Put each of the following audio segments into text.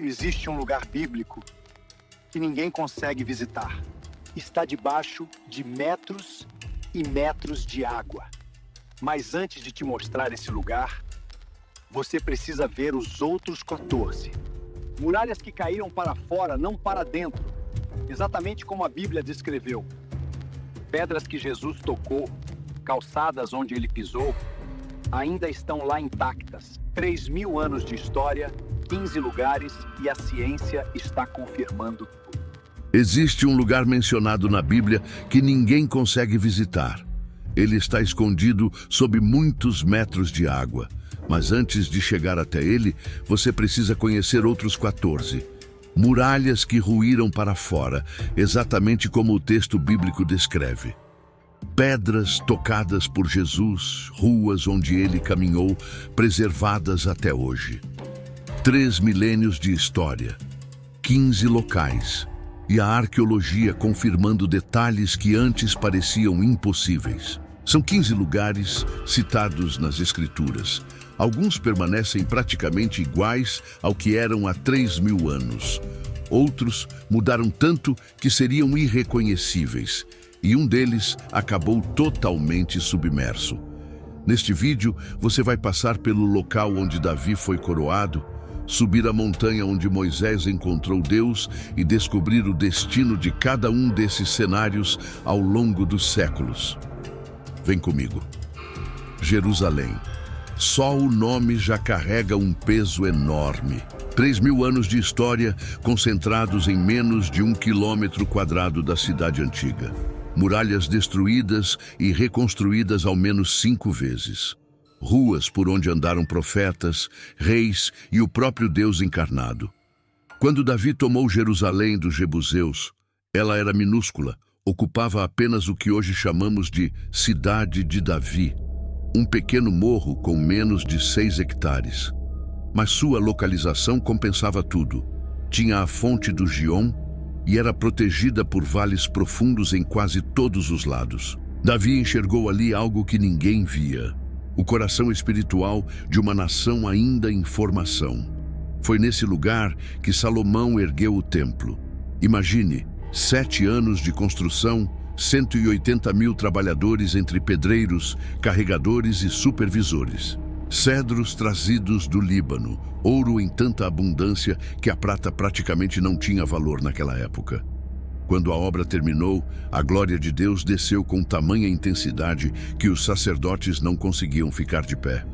existe um lugar bíblico que ninguém consegue visitar. Está debaixo de metros e metros de água. Mas antes de te mostrar esse lugar, você precisa ver os outros 14. Muralhas que caíram para fora, não para dentro. Exatamente como a Bíblia descreveu. Pedras que Jesus tocou, calçadas onde ele pisou, ainda estão lá intactas. 3.000 anos de história, 15 lugares e a ciência está confirmando tudo. Existe um lugar mencionado na Bíblia que ninguém consegue visitar. Ele está escondido sob muitos metros de água. Mas antes de chegar até ele, você precisa conhecer outros 14. Muralhas que ruíram para fora, exatamente como o texto bíblico descreve. Pedras tocadas por Jesus, ruas onde ele caminhou, preservadas até hoje. 3 milênios de história, 15 locais, e a arqueologia confirmando detalhes que antes pareciam impossíveis. São 15 lugares citados nas Escrituras. Alguns permanecem praticamente iguais ao que eram há 3.000 anos. Outros mudaram tanto que seriam irreconhecíveis, e um deles acabou totalmente submerso. Neste vídeo, você vai passar pelo local onde Davi foi coroado, subir a montanha onde Moisés encontrou Deus e descobrir o destino de cada um desses cenários ao longo dos séculos. Vem comigo. Jerusalém. Só o nome já carrega um peso enorme. 3.000 anos de história concentrados em menos de 1 quilômetro quadrado da cidade antiga. Muralhas destruídas e reconstruídas ao menos 5 vezes. Ruas por onde andaram profetas, reis e o próprio Deus encarnado. Quando Davi tomou Jerusalém dos jebuseus, ela era minúscula, ocupava apenas o que hoje chamamos de Cidade de Davi, um pequeno morro com menos de 6 hectares. Mas sua localização compensava tudo. Tinha a fonte do Gion e era protegida por vales profundos em quase todos os lados. Davi enxergou ali algo que ninguém via: o coração espiritual de uma nação ainda em formação. Foi nesse lugar que Salomão ergueu o templo. Imagine, 7 anos de construção, 180.000 trabalhadores entre pedreiros, carregadores e supervisores. Cedros trazidos do Líbano, ouro em tanta abundância que a prata praticamente não tinha valor naquela época. Quando a obra terminou, a glória de Deus desceu com tamanha intensidade que os sacerdotes não conseguiam ficar de pé.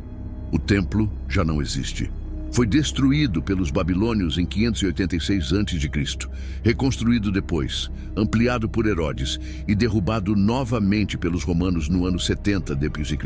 O templo já não existe. Foi destruído pelos babilônios em 586 a.C., reconstruído depois, ampliado por Herodes e derrubado novamente pelos romanos no ano 70 d.C.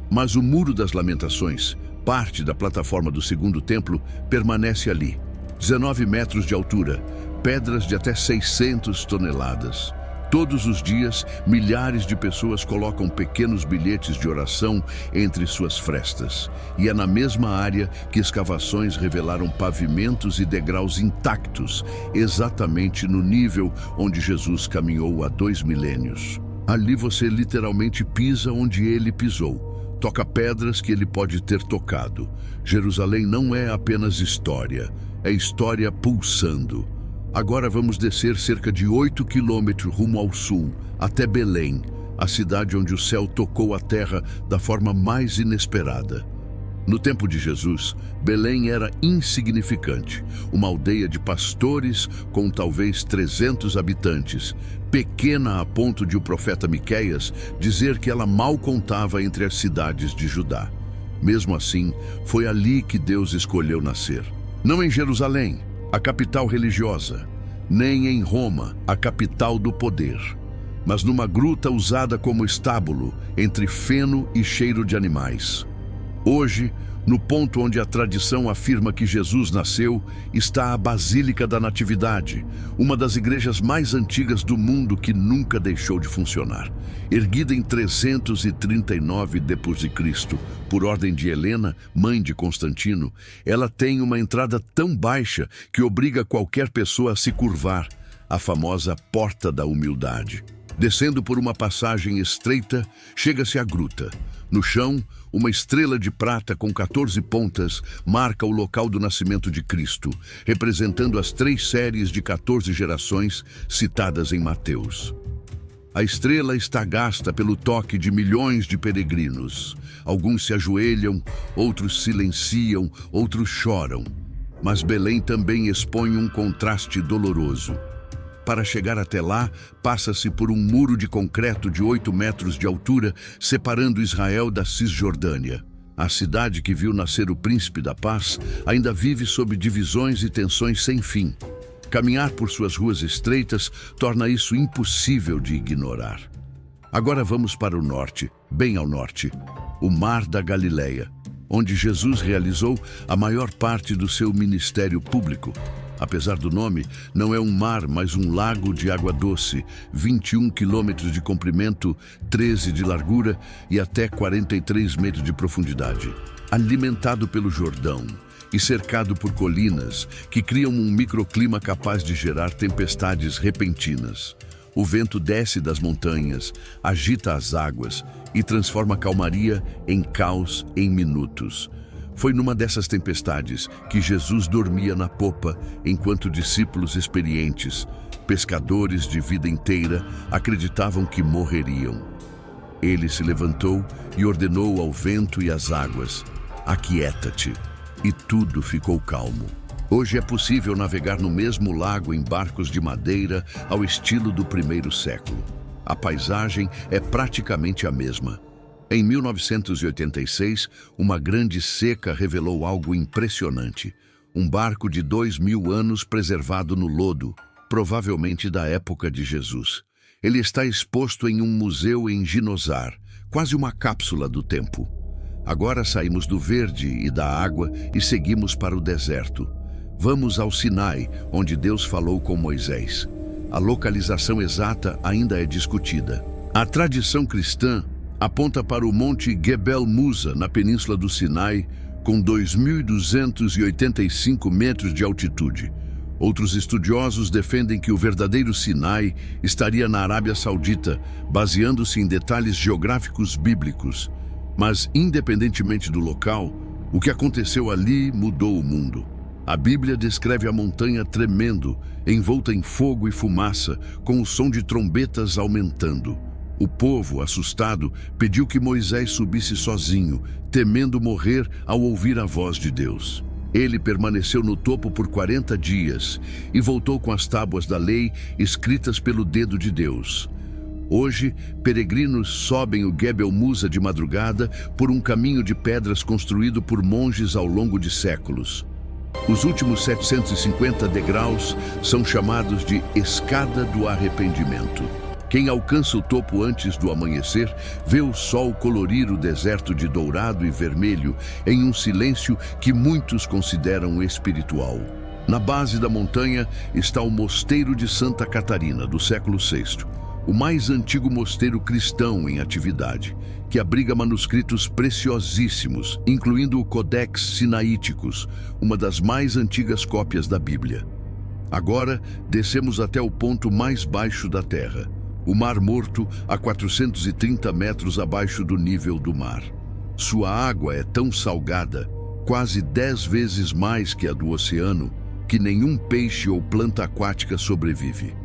Mas o Muro das Lamentações, parte da plataforma do segundo templo, permanece ali. 19 metros de altura, pedras de até 600 toneladas. Todos os dias, milhares de pessoas colocam pequenos bilhetes de oração entre suas frestas. E é na mesma área que escavações revelaram pavimentos e degraus intactos, exatamente no nível onde Jesus caminhou há 2 milênios. Ali você literalmente pisa onde ele pisou. Toca pedras que ele pode ter tocado. Jerusalém não é apenas história, é história pulsando. Agora vamos descer cerca de 8 quilômetros rumo ao sul, até Belém, a cidade onde o céu tocou a terra da forma mais inesperada. No tempo de Jesus, Belém era insignificante, uma aldeia de pastores com talvez 300 habitantes, pequena a ponto de o profeta Miqueias dizer que ela mal contava entre as cidades de Judá. Mesmo assim, foi ali que Deus escolheu nascer. Não em Jerusalém, a capital religiosa, nem em Roma, a capital do poder, mas numa gruta usada como estábulo, entre feno e cheiro de animais. Hoje, no ponto onde a tradição afirma que Jesus nasceu, está a Basílica da Natividade, uma das igrejas mais antigas do mundo que nunca deixou de funcionar. Erguida em 339 d.C., por ordem de Helena, mãe de Constantino, ela tem uma entrada tão baixa que obriga qualquer pessoa a se curvar, a famosa Porta da Humildade. Descendo por uma passagem estreita, chega-se à gruta. No chão, uma estrela de prata com 14 pontas marca o local do nascimento de Cristo, representando as 3 séries de 14 gerações citadas em Mateus. A estrela está gasta pelo toque de milhões de peregrinos. Alguns se ajoelham, outros silenciam, outros choram. Mas Belém também expõe um contraste doloroso. Para chegar até lá, passa-se por um muro de concreto de 8 metros de altura, separando Israel da Cisjordânia. A cidade que viu nascer o Príncipe da Paz ainda vive sob divisões e tensões sem fim. Caminhar por suas ruas estreitas torna isso impossível de ignorar. Agora vamos para o norte, bem ao norte, o Mar da Galileia, onde Jesus realizou a maior parte do seu ministério público. Apesar do nome, não é um mar, mas um lago de água doce, 21 quilômetros de comprimento, 13 de largura e até 43 metros de profundidade. Alimentado pelo Jordão e cercado por colinas que criam um microclima capaz de gerar tempestades repentinas. O vento desce das montanhas, agita as águas e transforma a calmaria em caos em minutos. Foi numa dessas tempestades que Jesus dormia na popa, enquanto discípulos experientes, pescadores de vida inteira, acreditavam que morreriam. Ele se levantou e ordenou ao vento e às águas: "Aquieta-te", e tudo ficou calmo. Hoje é possível navegar no mesmo lago em barcos de madeira ao estilo do primeiro século. A paisagem é praticamente a mesma. Em 1986, uma grande seca revelou algo impressionante. Um barco de 2.000 anos preservado no lodo, provavelmente da época de Jesus. Ele está exposto em um museu em Ginosar, quase uma cápsula do tempo. Agora saímos do verde e da água e seguimos para o deserto. Vamos ao Sinai, onde Deus falou com Moisés. A localização exata ainda é discutida. A tradição cristã aponta para o Monte Gebel Musa, na Península do Sinai, com 2.285 metros de altitude. Outros estudiosos defendem que o verdadeiro Sinai estaria na Arábia Saudita, baseando-se em detalhes geográficos bíblicos. Mas, independentemente do local, o que aconteceu ali mudou o mundo. A Bíblia descreve a montanha tremendo, envolta em fogo e fumaça, com o som de trombetas aumentando. O povo, assustado, pediu que Moisés subisse sozinho, temendo morrer ao ouvir a voz de Deus. Ele permaneceu no topo por 40 dias e voltou com as tábuas da lei escritas pelo dedo de Deus. Hoje, peregrinos sobem o Gebel Musa de madrugada por um caminho de pedras construído por monges ao longo de séculos. Os últimos 750 degraus são chamados de Escada do Arrependimento. Quem alcança o topo antes do amanhecer vê o sol colorir o deserto de dourado e vermelho em um silêncio que muitos consideram espiritual. Na base da montanha está o Mosteiro de Santa Catarina, do século VI, o mais antigo mosteiro cristão em atividade, que abriga manuscritos preciosíssimos, incluindo o Codex Sinaíticos, uma das mais antigas cópias da Bíblia. Agora, descemos até o ponto mais baixo da Terra, o Mar Morto, a 430 metros abaixo do nível do mar. Sua água é tão salgada, quase 10 vezes mais que a do oceano, que nenhum peixe ou planta aquática sobrevive.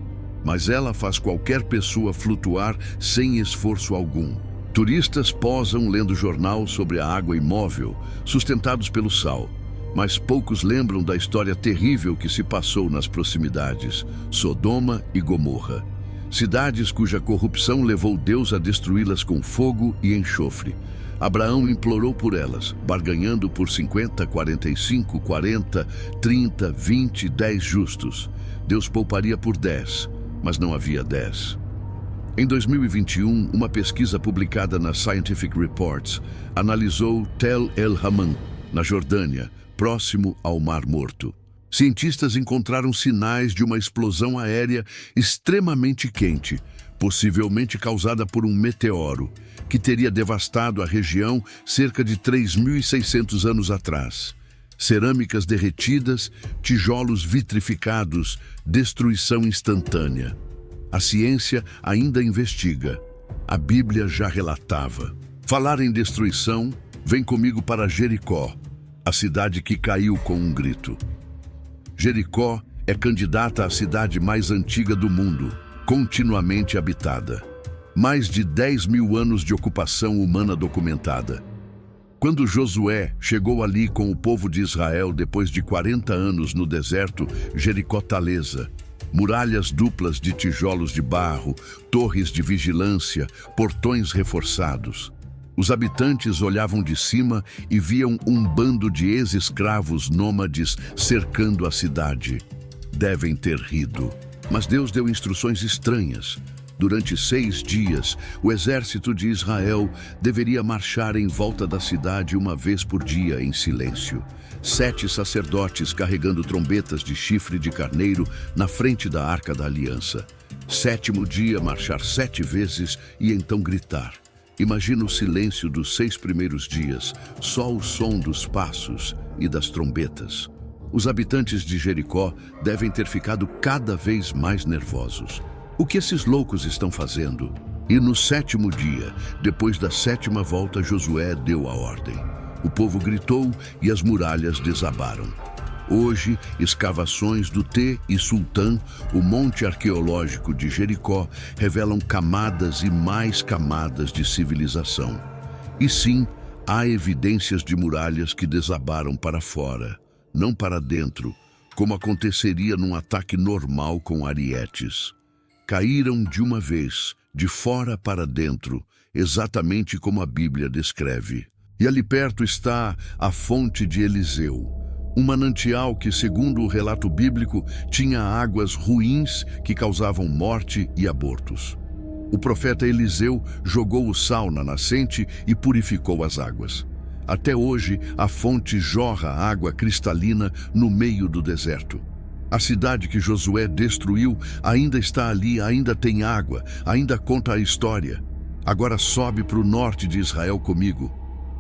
Mas ela faz qualquer pessoa flutuar sem esforço algum. Turistas posam lendo jornal sobre a água imóvel, sustentados pelo sal. Mas poucos lembram da história terrível que se passou nas proximidades, Sodoma e Gomorra. Cidades cuja corrupção levou Deus a destruí-las com fogo e enxofre. Abraão implorou por elas, barganhando por 50, 45, 40, 30, 20, 10 justos. Deus pouparia por 10, mas não havia 10. Em 2021, uma pesquisa publicada na Scientific Reports analisou Tel El-Hammam, na Jordânia, próximo ao Mar Morto. Cientistas encontraram sinais de uma explosão aérea extremamente quente, possivelmente causada por um meteoro, que teria devastado a região cerca de 3.600 anos atrás. Cerâmicas derretidas, tijolos vitrificados, destruição instantânea. A ciência ainda investiga. A Bíblia já relatava. Falar em destruição Vem comigo para Jericó, a cidade que caiu com um grito. Jericó é candidata à cidade mais antiga do mundo, continuamente habitada. Mais de 10.000 anos de ocupação humana documentada. Quando Josué chegou ali com o povo de Israel depois de 40 anos no deserto, Jericó talesa. Muralhas duplas de tijolos de barro, torres de vigilância, portões reforçados. Os habitantes olhavam de cima e viam um bando de ex-escravos nômades cercando a cidade. Devem ter rido. Mas Deus deu instruções estranhas. Durante 6 dias, o exército de Israel deveria marchar em volta da cidade uma vez por dia em silêncio. 7 sacerdotes carregando trombetas de chifre de carneiro na frente da Arca da Aliança. 7º dia, marchar 7 vezes e então gritar. Imagina o silêncio dos 6 primeiros dias, só o som dos passos e das trombetas. Os habitantes de Jericó devem ter ficado cada vez mais nervosos. O que esses loucos estão fazendo? E no 7º dia, depois da 7ª volta, Josué deu a ordem. O povo gritou e as muralhas desabaram. Hoje, escavações do Te e Sultã, o monte arqueológico de Jericó, revelam camadas e mais camadas de civilização. E sim, há evidências de muralhas que desabaram para fora, não para dentro, como aconteceria num ataque normal com arietes. Caíram de uma vez, de fora para dentro, exatamente como a Bíblia descreve. E ali perto está a fonte de Eliseu, um manancial que, segundo o relato bíblico, tinha águas ruins que causavam morte e abortos. O profeta Eliseu jogou o sal na nascente e purificou as águas. Até hoje, a fonte jorra água cristalina no meio do deserto. A cidade que Josué destruiu ainda está ali, ainda tem água, ainda conta a história. Agora sobe para o norte de Israel comigo.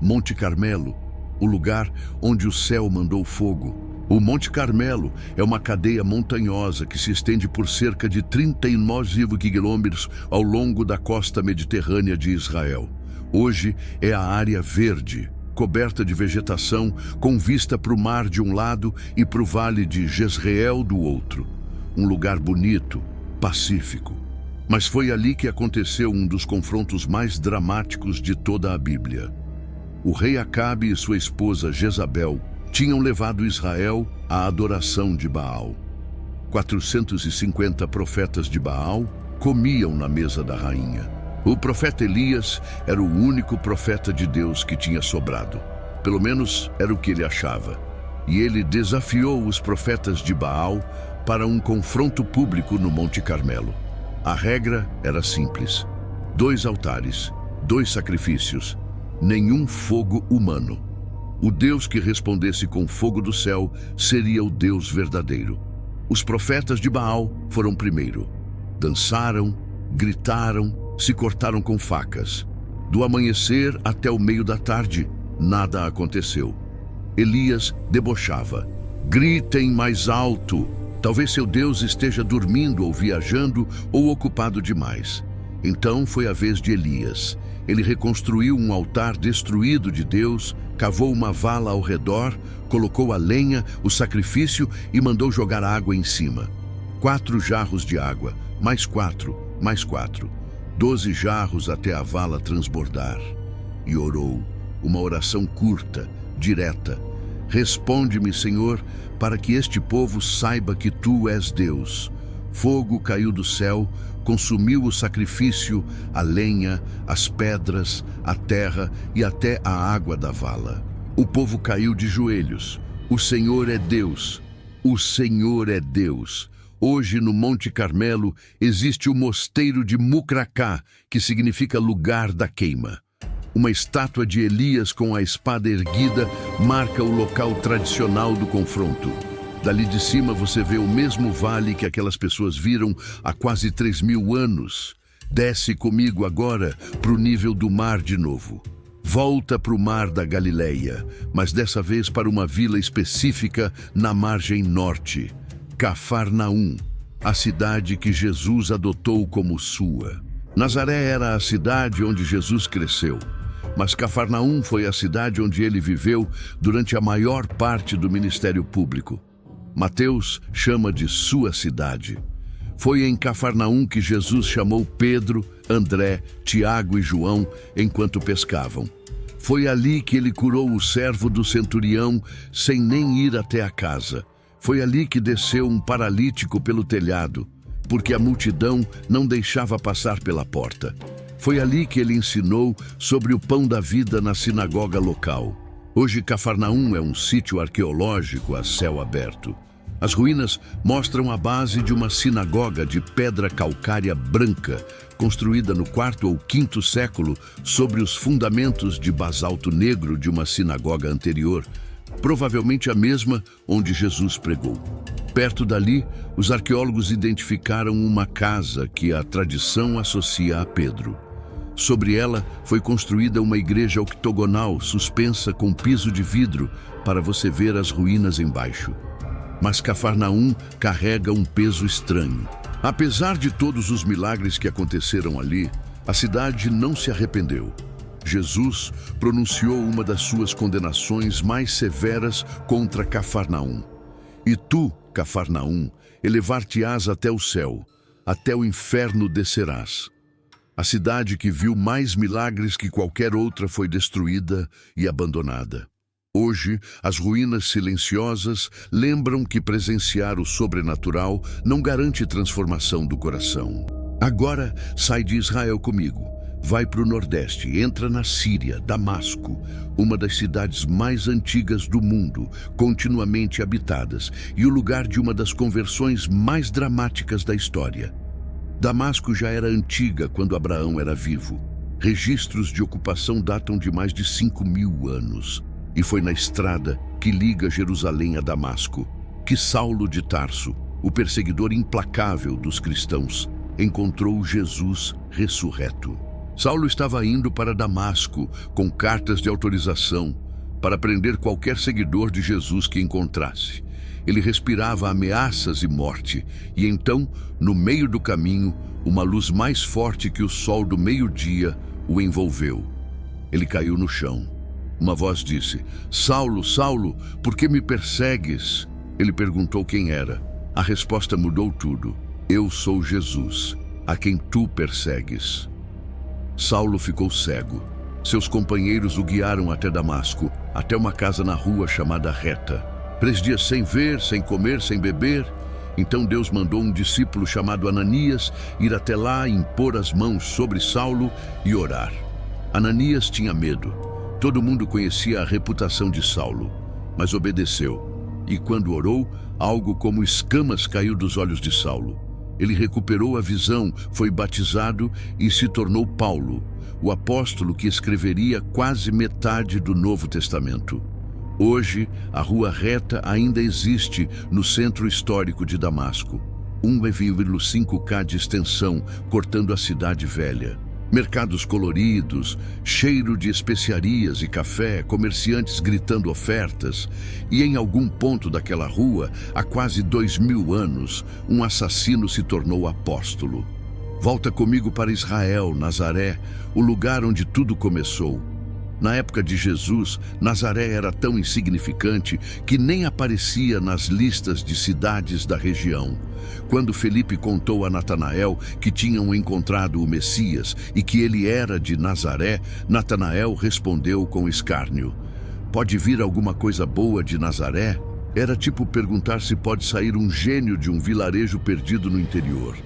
Monte Carmelo, o lugar onde o céu mandou fogo. O Monte Carmelo é uma cadeia montanhosa que se estende por cerca de 39 quilômetros ao longo da costa mediterrânea de Israel. Hoje é a área verde, coberta de vegetação, com vista para o mar de um lado e para o vale de Jezreel do outro. Um lugar bonito, pacífico. Mas foi ali que aconteceu um dos confrontos mais dramáticos de toda a Bíblia. O rei Acabe e sua esposa Jezabel tinham levado Israel à adoração de Baal. 450 profetas de Baal comiam na mesa da rainha. O profeta Elias era o único profeta de Deus que tinha sobrado. Pelo menos era o que ele achava. E ele desafiou os profetas de Baal para um confronto público no Monte Carmelo. A regra era simples: 2 altares, 2 sacrifícios, nenhum fogo humano. O Deus que respondesse com fogo do céu seria o Deus verdadeiro. Os profetas de Baal foram primeiro. Dançaram, gritaram, se cortaram com facas. Do amanhecer até o meio da tarde, nada aconteceu. Elias debochava. Gritem mais alto! Talvez seu Deus esteja dormindo ou viajando ou ocupado demais. Então foi a vez de Elias. Ele reconstruiu um altar destruído de Deus, cavou uma vala ao redor, colocou a lenha, o sacrifício e mandou jogar água em cima. 4 jarros de água, mais 4, mais 4. 12 jarros até a vala transbordar. E orou, uma oração curta, direta. Responde-me, Senhor, para que este povo saiba que Tu és Deus. Fogo caiu do céu, consumiu o sacrifício, a lenha, as pedras, a terra e até a água da vala. O povo caiu de joelhos. O Senhor é Deus. O Senhor é Deus. Hoje, no Monte Carmelo, existe o mosteiro de Mucracá, que significa lugar da queima. Uma estátua de Elias com a espada erguida marca o local tradicional do confronto. Dali de cima você vê o mesmo vale que aquelas pessoas viram há quase 3.000 anos. Desce comigo agora para o nível do mar de novo. Volta para o mar da Galileia, mas dessa vez para uma vila específica na margem norte. Cafarnaum, a cidade que Jesus adotou como sua. Nazaré era a cidade onde Jesus cresceu. mas Cafarnaum foi a cidade onde ele viveu durante a maior parte do ministério público. Mateus chama de sua cidade. Foi em Cafarnaum que Jesus chamou Pedro, André, Tiago e João enquanto pescavam. Foi ali que ele curou o servo do centurião sem nem ir até a casa. Foi ali que desceu um paralítico pelo telhado, porque a multidão não deixava passar pela porta. Foi ali que ele ensinou sobre o pão da vida na sinagoga local. Hoje, Cafarnaum é um sítio arqueológico a céu aberto. As ruínas mostram a base de uma sinagoga de pedra calcária branca, construída no IV ou V século sobre os fundamentos de basalto negro de uma sinagoga anterior, provavelmente a mesma onde Jesus pregou. Perto dali, os arqueólogos identificaram uma casa que a tradição associa a Pedro. Sobre ela foi construída uma igreja octogonal suspensa com piso de vidro para você ver as ruínas embaixo. Mas Cafarnaum carrega um peso estranho. Apesar de todos os milagres que aconteceram ali, a cidade não se arrependeu. Jesus pronunciou uma das suas condenações mais severas contra Cafarnaum. E tu, Cafarnaum, elevar-te-ás até o céu, até o inferno descerás. A cidade que viu mais milagres que qualquer outra foi destruída e abandonada. Hoje, as ruínas silenciosas lembram que presenciar o sobrenatural não garante transformação do coração. Agora, sai de Israel comigo. Vai para o Nordeste, entra na Síria, Damasco, uma das cidades mais antigas do mundo, continuamente habitadas, e o lugar de uma das conversões mais dramáticas da história. Damasco já era antiga quando Abraão era vivo. Registros de ocupação datam de mais de 5.000 anos. E foi na estrada que liga Jerusalém a Damasco que Saulo de Tarso, o perseguidor implacável dos cristãos, encontrou Jesus ressurreto. Saulo estava indo para Damasco com cartas de autorização para prender qualquer seguidor de Jesus que encontrasse. Ele respirava ameaças e morte, e então, no meio do caminho, uma luz mais forte que o sol do meio-dia o envolveu. Ele caiu no chão. Uma voz disse: Saulo, Saulo, por que me persegues? Ele perguntou quem era. A resposta mudou tudo. Eu sou Jesus, a quem tu persegues. Saulo ficou cego. Seus companheiros o guiaram até Damasco, até uma casa na rua chamada Reta. 3 dias sem ver, sem comer, sem beber. Então Deus mandou um discípulo chamado Ananias ir até lá, impor as mãos sobre Saulo e orar. Ananias tinha medo. Todo mundo conhecia a reputação de Saulo, mas obedeceu. E quando orou, algo como escamas caiu dos olhos de Saulo. Ele recuperou a visão, foi batizado e se tornou Paulo, o apóstolo que escreveria quase metade do Novo Testamento. Hoje, a Rua Reta ainda existe no centro histórico de Damasco. 1,5 km de extensão, cortando a cidade velha. Mercados coloridos, cheiro de especiarias e café, comerciantes gritando ofertas. E em algum ponto daquela rua, há quase 2000 anos, um assassino se tornou apóstolo. Volta comigo para Israel, Nazaré, o lugar onde tudo começou. Na época de Jesus, Nazaré era tão insignificante que nem aparecia nas listas de cidades da região. Quando Felipe contou a Natanael que tinham encontrado o Messias e que ele era de Nazaré, Natanael respondeu com escárnio: Pode vir alguma coisa boa de Nazaré? Era tipo perguntar se pode sair um gênio de um vilarejo perdido no interior.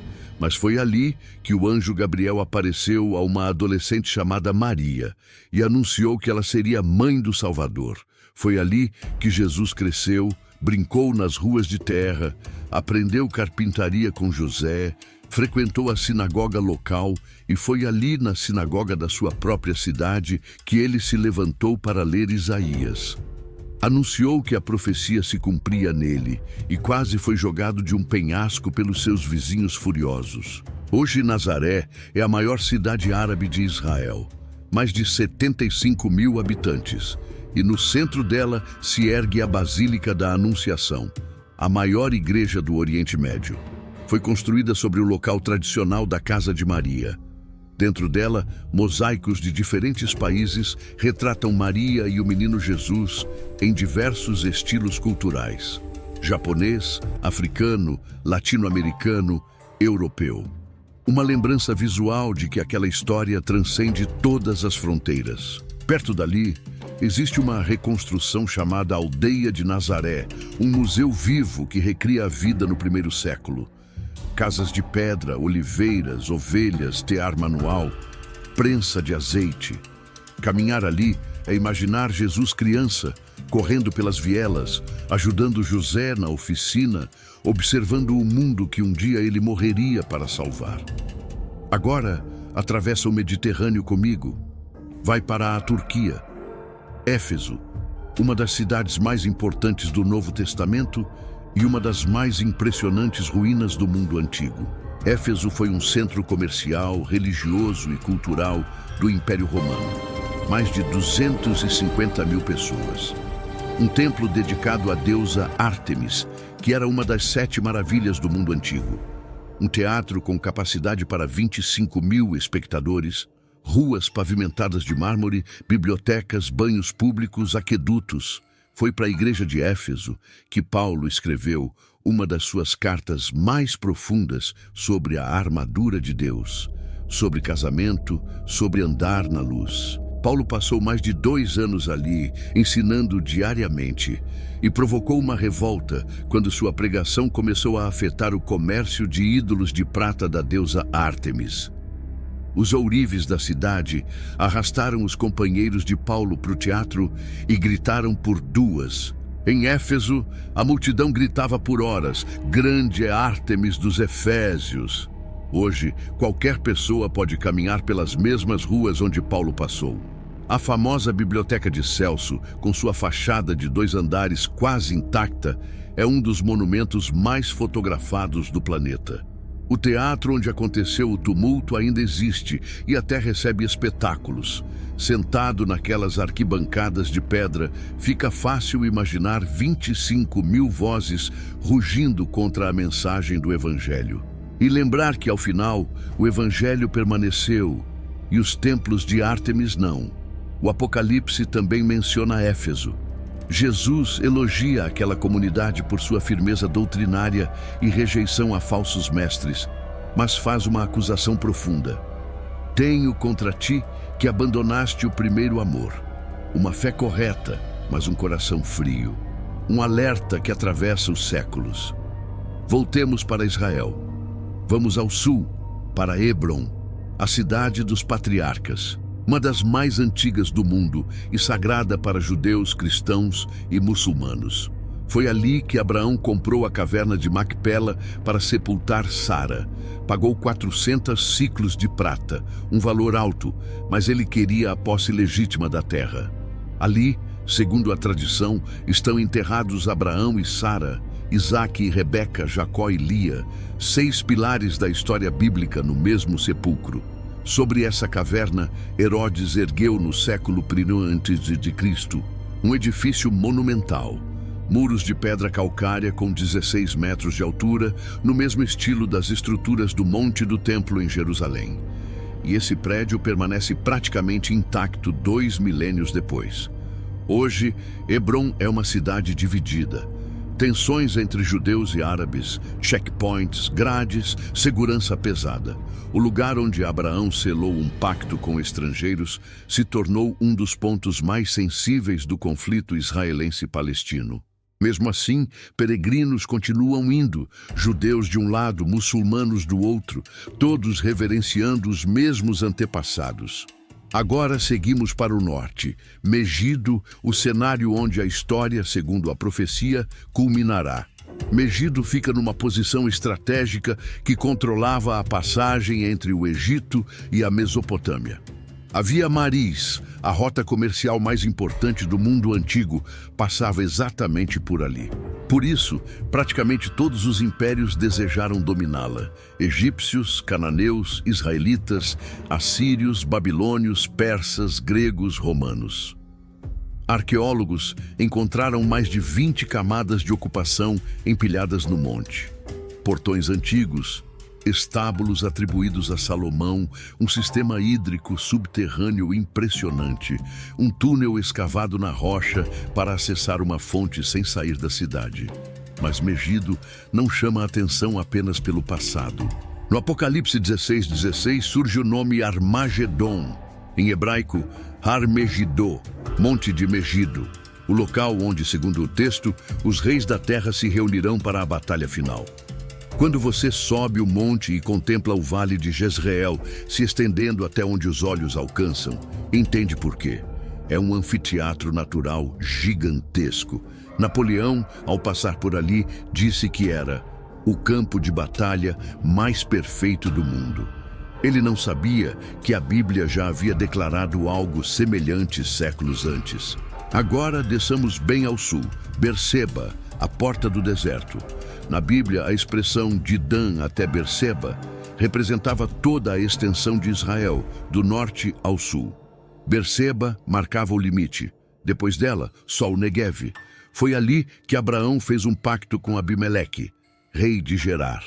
Mas foi ali que o anjo Gabriel apareceu a uma adolescente chamada Maria e anunciou que ela seria mãe do Salvador. Foi ali que Jesus cresceu, brincou nas ruas de terra, aprendeu carpintaria com José, frequentou a sinagoga local e foi ali na sinagoga da sua própria cidade que ele se levantou para ler Isaías. Anunciou que a profecia se cumpria nele e quase foi jogado de um penhasco pelos seus vizinhos furiosos. Hoje Nazaré é a maior cidade árabe de Israel, mais de 75.000 habitantes, e no centro dela se ergue a Basílica da Anunciação, a maior igreja do Oriente Médio. Foi construída sobre o local tradicional da Casa de Maria. Dentro dela, mosaicos de diferentes países retratam Maria e o menino Jesus em diversos estilos culturais: japonês, africano, latino-americano, europeu. Uma lembrança visual de que aquela história transcende todas as fronteiras. Perto dali, existe uma reconstrução chamada Aldeia de Nazaré, um museu vivo que recria a vida no primeiro século. Casas de pedra, oliveiras, ovelhas, tear manual, prensa de azeite. Caminhar ali é imaginar Jesus criança, correndo pelas vielas, ajudando José na oficina, observando o mundo que um dia ele morreria para salvar. Agora, atravessa o Mediterrâneo comigo. Vai para a Turquia. Éfeso, uma das cidades mais importantes do Novo Testamento e uma das mais impressionantes ruínas do mundo antigo. Éfeso foi um centro comercial, religioso e cultural do Império Romano. Mais de 250 mil pessoas. Um templo dedicado à deusa Ártemis, que era uma das 7 maravilhas do mundo antigo. Um teatro com capacidade para 25 mil espectadores, ruas pavimentadas de mármore, bibliotecas, banhos públicos, aquedutos. Foi para a igreja de Éfeso que Paulo escreveu uma das suas cartas mais profundas sobre a armadura de Deus, sobre casamento, sobre andar na luz. Paulo passou mais de 2 anos ali, ensinando diariamente, e provocou uma revolta quando sua pregação começou a afetar o comércio de ídolos de prata da deusa Ártemis. Os ourives da cidade arrastaram os companheiros de Paulo para o teatro e gritaram por 2. Em Éfeso, a multidão gritava por horas: "Grande é Ártemis dos Efésios!" Hoje, qualquer pessoa pode caminhar pelas mesmas ruas onde Paulo passou. A famosa Biblioteca de Celso, com sua fachada de 2 andares quase intacta, é um dos monumentos mais fotografados do planeta. O teatro onde aconteceu o tumulto ainda existe e até recebe espetáculos. Sentado naquelas arquibancadas de pedra, fica fácil imaginar 25 mil vozes rugindo contra a mensagem do Evangelho. E lembrar que, ao final, o Evangelho permaneceu e os templos de Ártemis não. O Apocalipse também menciona Éfeso. Jesus elogia aquela comunidade por sua firmeza doutrinária e rejeição a falsos mestres, mas faz uma acusação profunda. Tenho contra ti que abandonaste o primeiro amor. Uma fé correta, mas um coração frio. Um alerta que atravessa os séculos. Voltemos para Israel. Vamos ao sul, para Hebron, a cidade dos patriarcas, uma das mais antigas do mundo e sagrada para judeus, cristãos e muçulmanos. Foi ali que Abraão comprou a caverna de Macpela para sepultar Sara. Pagou 400 siclos de prata, um valor alto, mas ele queria a posse legítima da terra. Ali, segundo a tradição, estão enterrados Abraão e Sara, Isaque e Rebeca, Jacó e Lia, 6 pilares da história bíblica no mesmo sepulcro. Sobre essa caverna, Herodes ergueu no século I a.C. um edifício monumental. Muros de pedra calcária com 16 metros de altura, no mesmo estilo das estruturas do Monte do Templo em Jerusalém. E esse prédio permanece praticamente intacto 2 milênios depois. Hoje, Hebron é uma cidade dividida. Tensões entre judeus e árabes, checkpoints, grades, segurança pesada. O lugar onde Abraão selou um pacto com estrangeiros se tornou um dos pontos mais sensíveis do conflito israelense-palestino. Mesmo assim, peregrinos continuam indo, judeus de um lado, muçulmanos do outro, todos reverenciando os mesmos antepassados. Agora seguimos para o norte, Megido, o cenário onde a história, segundo a profecia, culminará. Megido fica numa posição estratégica que controlava a passagem entre o Egito e a Mesopotâmia. A Via Maris, a rota comercial mais importante do mundo antigo, passava exatamente por ali. Por isso, praticamente todos os impérios desejaram dominá-la. Egípcios, cananeus, israelitas, assírios, babilônios, persas, gregos, romanos. Arqueólogos encontraram mais de 20 camadas de ocupação empilhadas no monte. Portões antigos, estábulos atribuídos a Salomão, um sistema hídrico subterrâneo impressionante, um túnel escavado na rocha para acessar uma fonte sem sair da cidade. Mas Megido não chama a atenção apenas pelo passado. No Apocalipse 16:16 surge o nome Armagedon, em hebraico Har Megiddo, Monte de Megido, o local onde, segundo o texto, os reis da terra se reunirão para a batalha final. Quando você sobe o monte e contempla o vale de Jezreel se estendendo até onde os olhos alcançam, entende por quê. É um anfiteatro natural gigantesco. Napoleão, ao passar por ali, disse que era o campo de batalha mais perfeito do mundo. Ele não sabia que a Bíblia já havia declarado algo semelhante séculos antes. Agora desçamos bem ao sul, Berseba, a porta do deserto. Na Bíblia, a expressão de Dan até Berseba representava toda a extensão de Israel, do norte ao sul. Berseba marcava o limite. Depois dela, só o Neguev. Foi ali que Abraão fez um pacto com Abimeleque, rei de Gerar.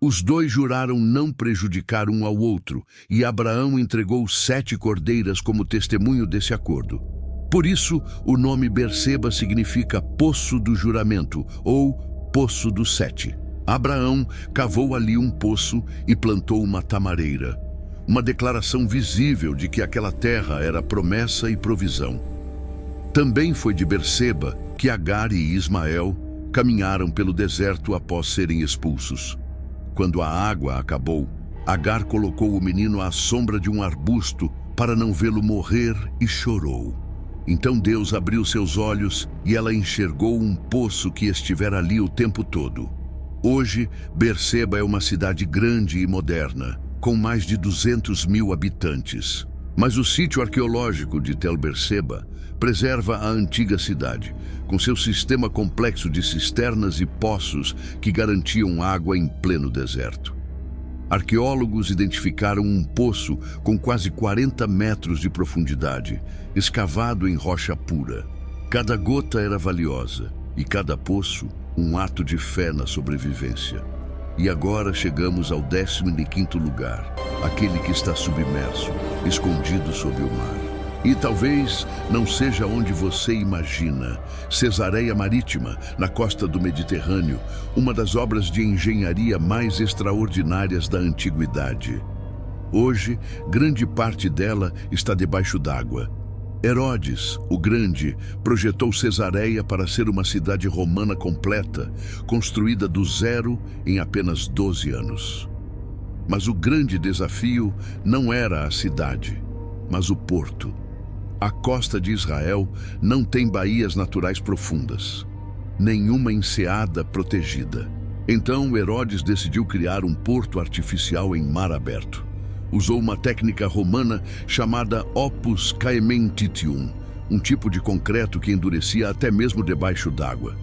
Os dois juraram não prejudicar um ao outro, e Abraão entregou 7 cordeiras como testemunho desse acordo. Por isso, o nome Berseba significa Poço do Juramento, ou Poço dos 7. Abraão cavou ali um poço e plantou uma tamareira, uma declaração visível de que aquela terra era promessa e provisão. Também foi de Berseba que Agar e Ismael caminharam pelo deserto após serem expulsos. Quando a água acabou, Agar colocou o menino à sombra de um arbusto para não vê-lo morrer e chorou. Então Deus abriu seus olhos e ela enxergou um poço que estivera ali o tempo todo. Hoje, Berseba é uma cidade grande e moderna, com mais de 200.000 habitantes. Mas o sítio arqueológico de Tel Berseba preserva a antiga cidade, com seu sistema complexo de cisternas e poços que garantiam água em pleno deserto. Arqueólogos identificaram um poço com quase 40 metros de profundidade, escavado em rocha pura. Cada gota era valiosa e cada poço um ato de fé na sobrevivência. E agora chegamos ao 15º lugar, aquele que está submerso, escondido sob o mar. E talvez não seja onde você imagina. Cesareia Marítima, na costa do Mediterrâneo, uma das obras de engenharia mais extraordinárias da antiguidade. Hoje, grande parte dela está debaixo d'água. Herodes, o Grande, projetou Cesareia para ser uma cidade romana completa, construída do zero em apenas 12 anos. Mas o grande desafio não era a cidade, mas o porto. A costa de Israel não tem baías naturais profundas, nenhuma enseada protegida. Então Herodes decidiu criar um porto artificial em mar aberto. Usou uma técnica romana chamada opus caementitium, um tipo de concreto que endurecia até mesmo debaixo d'água.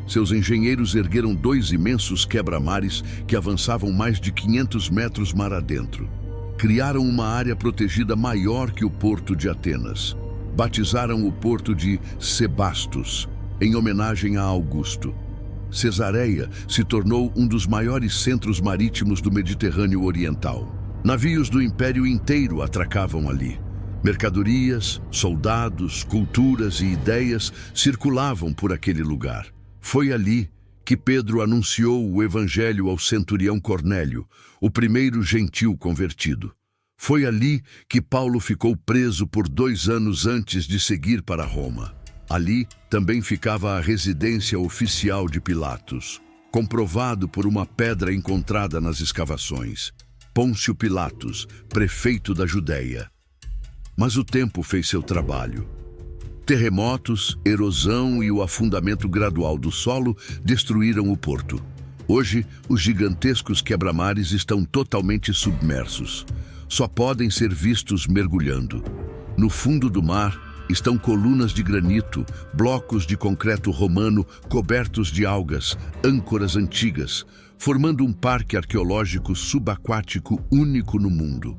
Seus engenheiros ergueram 2 imensos quebra-mares que avançavam mais de 500 metros mar adentro. Criaram uma área protegida maior que o porto de Atenas. Batizaram o porto de Sebastos, em homenagem a Augusto. Cesareia se tornou um dos maiores centros marítimos do Mediterrâneo Oriental. Navios do Império inteiro atracavam ali. Mercadorias, soldados, culturas e ideias circulavam por aquele lugar. Foi ali que Pedro anunciou o Evangelho ao centurião Cornélio, o primeiro gentil convertido. Foi ali que Paulo ficou preso por 2 anos antes de seguir para Roma. Ali também ficava a residência oficial de Pilatos, comprovado por uma pedra encontrada nas escavações. Pôncio Pilatos, prefeito da Judéia. Mas o tempo fez seu trabalho. Terremotos, erosão e o afundamento gradual do solo destruíram o porto. Hoje, os gigantescos quebra-mares estão totalmente submersos. Só podem ser vistos mergulhando. No fundo do mar estão colunas de granito, blocos de concreto romano cobertos de algas, âncoras antigas, formando um parque arqueológico subaquático único no mundo.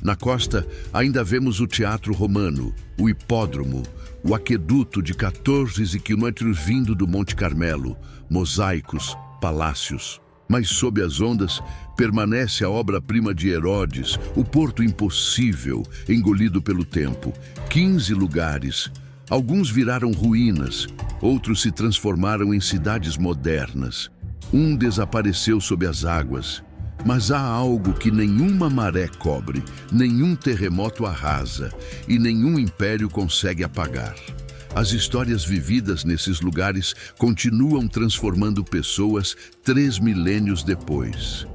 Na costa, ainda vemos o teatro romano, o hipódromo, o aqueduto de 14 quilômetros vindo do Monte Carmelo, mosaicos, palácios. Mas sob as ondas permanece a obra-prima de Herodes, o porto impossível, engolido pelo tempo. 15 lugares. Alguns viraram ruínas, outros se transformaram em cidades modernas. Um desapareceu sob as águas. Mas há algo que nenhuma maré cobre, nenhum terremoto arrasa e nenhum império consegue apagar. As histórias vividas nesses lugares continuam transformando pessoas 3 milênios depois.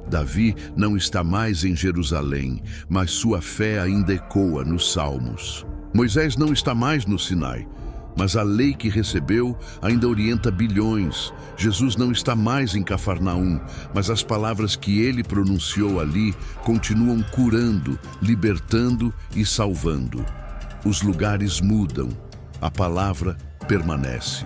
Davi não está mais em Jerusalém, mas sua fé ainda ecoa nos Salmos. Moisés não está mais no Sinai, mas a lei que recebeu ainda orienta bilhões. Jesus não está mais em Cafarnaum, mas as palavras que ele pronunciou ali continuam curando, libertando e salvando. Os lugares mudam, a palavra permanece.